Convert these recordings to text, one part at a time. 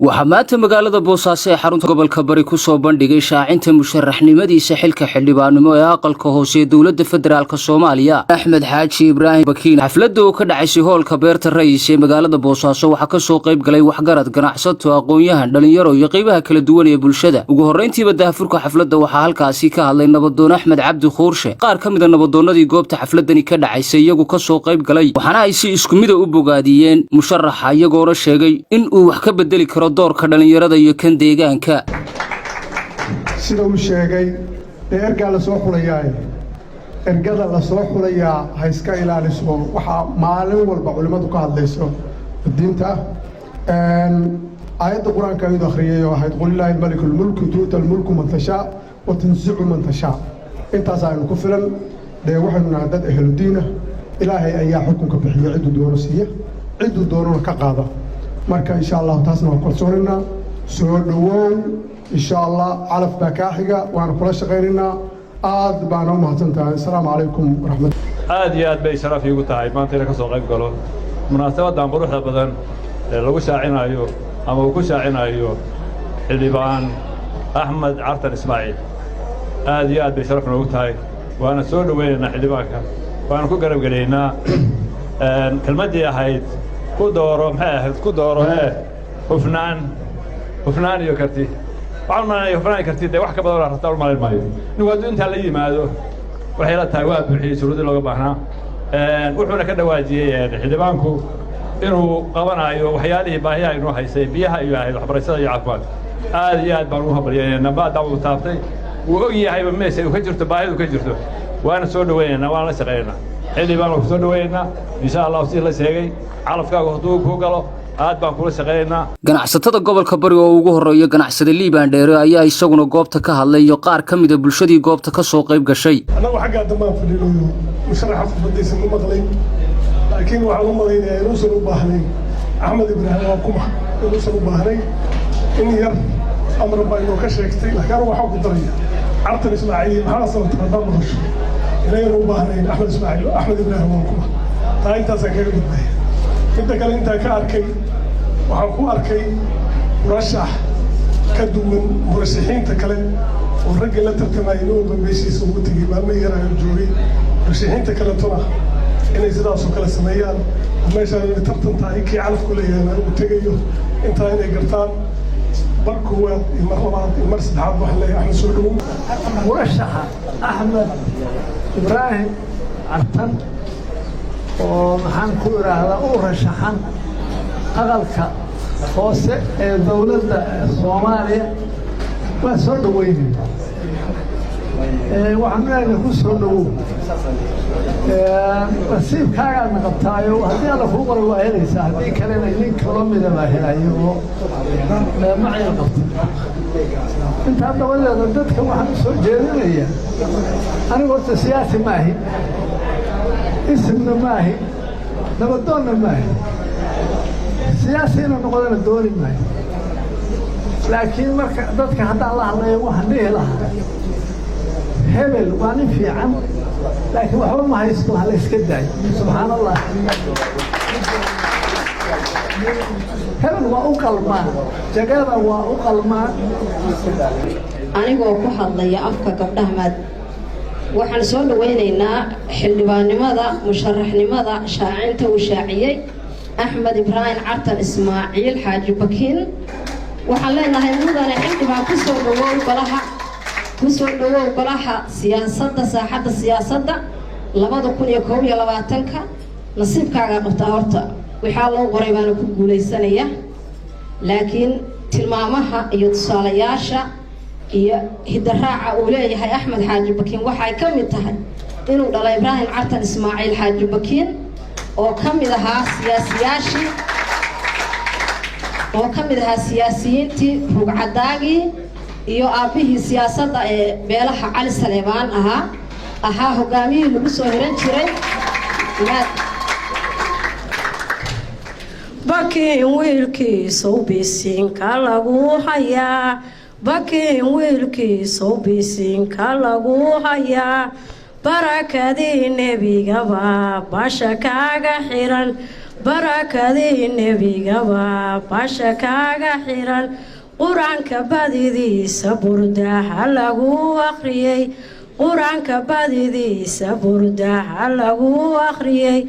وحمات مقالة بوصاصي حرونت قبل كبري كوسو بندقي شاعنت مشرحنimadiisa xilka xildhibaanimo ee aqalka hoose dawladda federaalka Soomaaliya Axmed Xaaji Ibraahim Bakiin xafladda oo ka dhacaysay hoolka beerta ra'iis ee magaalada Boosaaso waxa ka soo qayb galay waxgarad ganacsato aqoon-yahan dhalinyaro iyo qaybaha kala duwan ee bulshada ugu horeyntiiba daahfurka xafladda waxa halkaasi ka hadlay nabadoon Axmed Cabdi Khoorshe qaar ka mid ah nabadoonnadii goobta xafladani ka dhacaysay iyagu ka soo qayb galay waxana ay si isku mid ah u bogaadiyeen musharaxa iyagoo sheegay in uu wax ka bedeli karo doorka dhalinyarada iyo kan deegaanka sida uu sheegay erga la soo xulayaa ergada la soo xulayaa ha iska ilaaliso waxa maalin walba culimadu ka hadlayso diinta aayadda quraanka ay akhriyay oo ahayd qul illaahi malikul mulki tuutal mulku man tashaa wa tanzi'u man tashaa intaas aynu ku filan waxaynu nahay dad ahlu diina ilaahay ayaa xukunka bixiya cid uu doono siiya cid uu doono ka qaada marka insha Allah taasna waa kalsoonina soo dhawow insha Allah calaf bakaaxiga waan kula shaqeynaa aad baan u mahadsantahay assalaamu calaykum waraxmatullahi aad iyo aad bay sharaf iigu tahay maanta inaan ka soo qayb galo munaasabadan quruxda badan ee lagu shaacinayo ama uu ku shaacinayo xildhibaan Axmed Cartan Ismaaciil aad iyo aad bay sharaf noogu tahay waana soo dhaweynaynaa xildhibaanka waana ku garab galeynaa kelmadii ahayd ku dooro maxay ahayd ku dooro hufnaan iyo karti waxaan maanayaa hufnaan karti de wax ka badan oo rabtaa u malayn maayo ninka hadduu intaa la yimaado waxay la tahay waa buuxiyey shuruudii looga baahnaa wuxuuna ka dhawaajiyey xildhibaanku inuu qabanayo waxyaalihii baahiyaha inuu haysay biyaha iyo ahayd waxbarashada iyo caafimaadka aad iyo aad baan ugu hambalyeynaa baada uu taabtay wuu og yahayba meesha uu ka jirto baahidu ka jirto waana soo dhaweynaynaa waan la shaqeynaynaa xildhibaan waan ku soo dhaweynaynaa insha Allah si la sheegay calafkaaga hadduu ku galo aad baan kula shaqeynaa ganacsatada gobolka bari oo ugu horeeyo ganacsade Liibaan Dheere ayaa isaguna goobta ka hadlay iyo qaar ka mid ah bulshadii goobta ka soo qayb gashay anagu xagga dhammaan fadhiyo musharaxa fadhiisa ma maqlay laakiin waxaan u maleynayaa inuu soo baahnay Axmed Ibraahim waa kuma inuu soo baahnay in yar amar baa inuu ka sheegtay laakiin waxa ku daray Cartan Ismaaciil maxaa sababta hadda maqasho inuu baahnay Axmed Ibraahim waa kuma taa intaas ka gudbay inta kale inta ka arkay waxaan ku arkay murashax ka duwan murashaxiinta kale oo ragga la tartamay inuu bambeeshiisa ugu tagay maalmo yar ayuu joogay murashaxiinta kale tona inay sidaas oo kale sameeyaan meesha ay tartantahay kii calaf ku leeyahay uu tagayo inta inay gartaan barku waa marlabaad mar saddexaad wax leeyahay Axmed soo dhawow murashaxa Axmed Ibraahim Cartan oo maxaan ku iraahdaa uu rashaxan aqalka hoose ee dawladda Soomaaliya waa soo dhaweynay waxaan leeyahay ku soo dhawow nasiibkaaga naqabtaayo haddii alla kuu qoray waa helaysaa haddii kalena nin kalo mida baa helayo oo macay qabta intaa dabadeeda dadka waxaan soo jeedinayaa anigu horta siyaasi maahi اسمنا ماهي نبضنا ماهي سياسينا نقدر دوري ماهي لكن ضدك حتى الله الله يوحنيه لها هبل واني في عم لكن وحول ما هيسكوها ليسكدعي سبحان الله هبل وأقل ما جاقادا وأقل ما أنا قوة حظي يا أفكا قبلها ماد waxaan soo dhaweynaynaa xildhibaannimada musharaxnimada shaacinta uu shaaciyay Axmed Ibraahim Cartan Ismaaciil Xaaji Bakiin waxaan leenahay mudane xildhibaan ku soo dhawow golaha siyaasadda saaxadda siyaasadda 2021ka nasiibkaaga qabtaa horta waxaa loo qoray baan ku guuleysanaya laakiin tilmaamaha iyo tusaalayaasha iyo hidaraaca uu leeyahay Axmed Xaaji Bakiin waxay ka mid tahay inuu dhalay Ibraahim Cartan Ismaaciil Xaaji Bakiin oo ka mid ahaa siyaasiyiintii rugcadaagii iyo aabihii siyaasadda ee beelaha Cali Saleebaan ahaa hogaamiyihii lagu soo hiran jiray Bakiin wiilkiisa bisinka lagu hayaa Bakiin wiilkiisa bisinka lagu hayaa barakadii nebiga basha kaaga xiran barakadii nebigaba basha kaaga xiran qur-aanka badidiisa burdaha lagu akhriyey qur-aanka badidiisa burdaha lagu akhriyey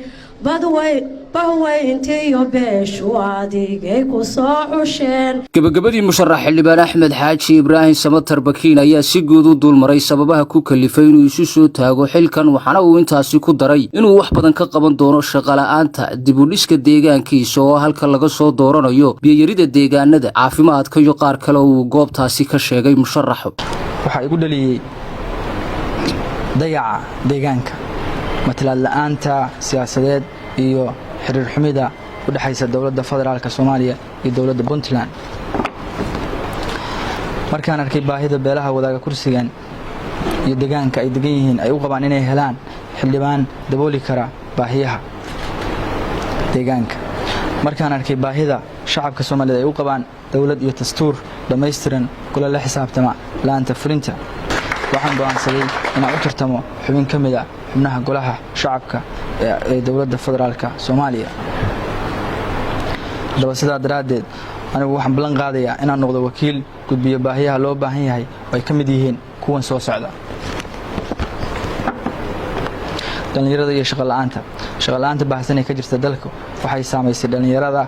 bahweyntiyo beeshu adigay ku soo xusheen. gabagabadii musharax xildhibaan axmed xaaji ibraahim samatar bakiin ayaa si guud u dulmaray sababaha ku kalifay inuu isu soo taago xilkan, waxaana uu intaasi ku daray inuu wax badan ka qaban doono shaqola'aanta, dib u dhiska deegaankiisa oo halka laga soo dooranayo, biyayarida deegaanada, caafimaadka iyo qaar kale uu goobtaasi ka sheegay musharaxu. waxaa igu dhaliyey dayaca deegaanka, matalaad la'aanta siyaasadeed iyo xiriir xumida u dhaxaysa dowladda federaalka Soomaaliya iyo dowladda Puntland. markaan arkay baahida beelaha wadaaga kursigan iyo deegaanka ay degan yihiin ay u qabaan inay helaan xildhibaan dabooli kara baahiyaha deegaanka, markaan arkay baahida shacabka Soomaaliyeed ay u qabaan dowlad iyo dastuur dhammaystiran kula la xisaabtama laanta fulinta, waxaan go'aansaday inaan u tartamo xubin ka mid ah xubnaha golaha shacabka ee dowladda federaalka Soomaaliya. haddaba sidaa daraaddeed anigu waxaan ballan qaadayaa inaan noqdo wakiil gudbiyo baahiyaha loo baahan yahay oo ay ka mid yihiin kuwan soo socda: dhallinyarada iyo shaqola'aanta baahsan ee ka jirta dalka waxay saamaysay dhallinyarada,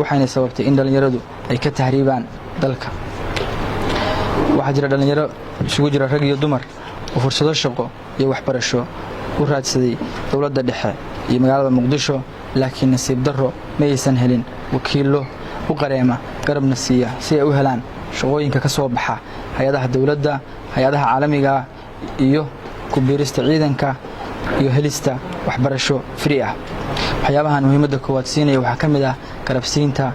waxayna sababtay in dhallinyaradu ay ka tahriibaan dalka. waxaa jira dhallinyaro isugu jira rag iyo dumar oo fursado shaqo iyo waxbarasho u raadsaday dowladda dhexe iyo magaalada Muqdisho, laakiin nasiib darro ma aysan helin wakiillo u qareema garabna siiya si ay u helaan shaqooyinka ka soo baxa hay'adaha dowladda, hay'adaha caalamiga iyo ku biirista ciidanka iyo helista waxbarasho free ah. waxyaabahan muhiimadda koowaad siinaya waxaa ka mid ah garabsiinta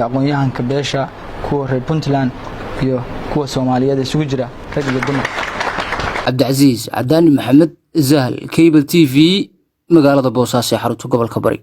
aqoon-yahanka beesha, kuwa reer Puntland iyo kuwa Soomaaliyeed isugu jira rag iyo dumar. cabdicaziis cadaani maxamed Zahal, Cable TV, magaalada Boosaaso ee xarunta gobolka Bari.